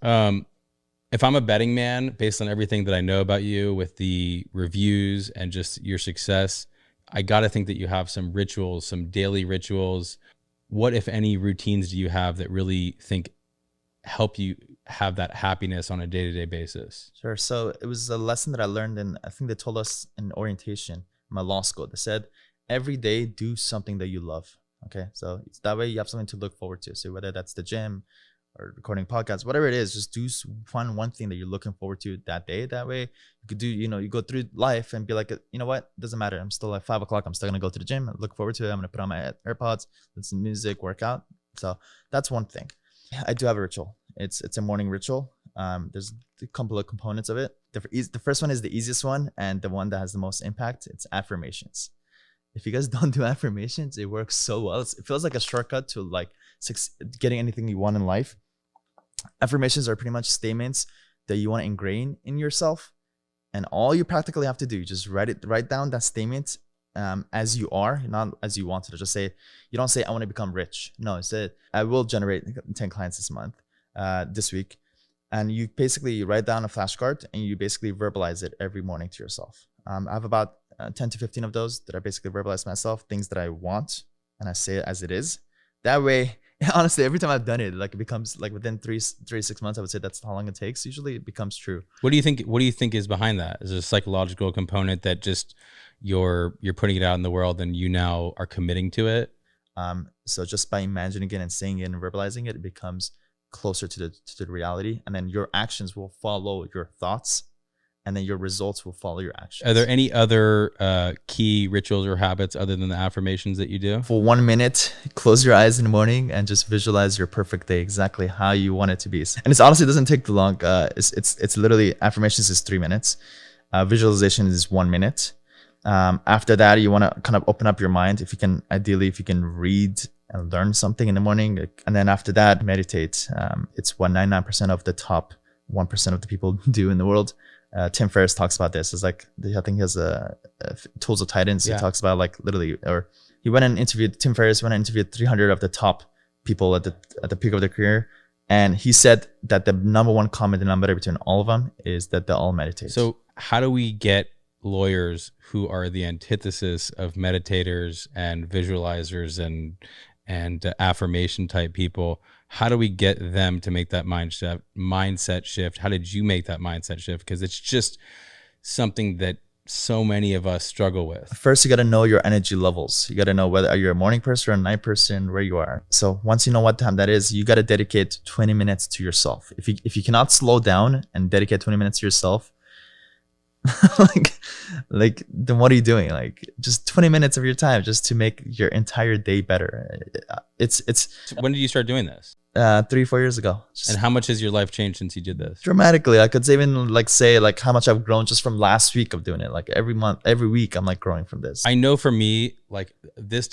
Um, if I'm a betting man, based on everything that I know about you with the reviews and just your success, I got to think that you have some rituals, some daily rituals. What, if any, routines do you have that really think help you have that happiness on a day-to-day basis? Sure. So it was a lesson that I learned, and I think they told us in orientation, in my law school. They said every day do something that you love. Okay, so it's that way you have something to look forward to. So whether that's the gym or recording podcasts, whatever it is, just find one thing that you're looking forward to that day. That way you could do, you go through life and be like, you know what, doesn't matter. I'm still at 5 o'clock. I'm still gonna go to the gym. Look forward to it. I'm gonna put on my AirPods, listen to music, work out. So that's one thing. I do have a ritual. It's a morning ritual. There's a couple of components of it. The first one is the easiest one and the one that has the most impact. It's affirmations. If you guys don't do affirmations, it works so well. It feels like a shortcut to like getting anything you want in life. Affirmations are pretty much statements that you want to ingrain in yourself, and all you practically have to do, just write down that statement as you are, not as you want to. Just say, you don't say I want to become rich. No, say I will generate 10 clients this month, this week. And you basically write down a flashcard and you basically verbalize it every morning to yourself. I have about 10 to 15 of those that I basically verbalize to myself, things that I want, and I say it as it is. That way, honestly, every time I've done it, like it becomes like within 6 months, I would say that's how long it takes. Usually it becomes true. What do you think? What do you think is behind that? Is it a psychological component that just you're putting it out in the world and you now are committing to it? So just by imagining it and saying it and verbalizing it, it becomes closer to the reality, and then your actions will follow your thoughts, and then your results will follow your actions. Are there any other key rituals or habits other than the affirmations that you do? For 1 minute, close your eyes in the morning and just visualize your perfect day, exactly how you want it to be. And it's honestly, it doesn't take too long. It's literally, affirmations is 3 minutes. Visualization is 1 minute. After that, you want to kind of open up your mind. Ideally, if you can read and learn something in the morning. And then after that, meditate. It's what 99% of the top 1% of the people do in the world. Tim Ferriss talks about this. It's like, I think he has a Tools of Titans. Yeah. He talks about like literally, or he went and interviewed, Tim Ferriss went and interviewed 300 of the top people at the peak of their career. And he said that the number one common denominator between all of them is that they all meditate. So how do we get lawyers who are the antithesis of meditators and visualizers and affirmation type people? How do we get them to make that mindset shift? How did you make that mindset shift? Because it's just something that so many of us struggle with. First, you got to know your energy levels. You got to know whether you're a morning person or a night person, where you are. So once you know what time that is, you got to dedicate 20 minutes to yourself. If you cannot slow down and dedicate 20 minutes to yourself, then what are you doing? Like, just 20 minutes of your time just to make your entire day better. So when did you start doing this? 3-4 years ago. And how much has your life changed since you did this? Dramatically. I could even say how much I've grown just from last week of doing it. Like every month, every week, I'm like growing from this. I know for me, like this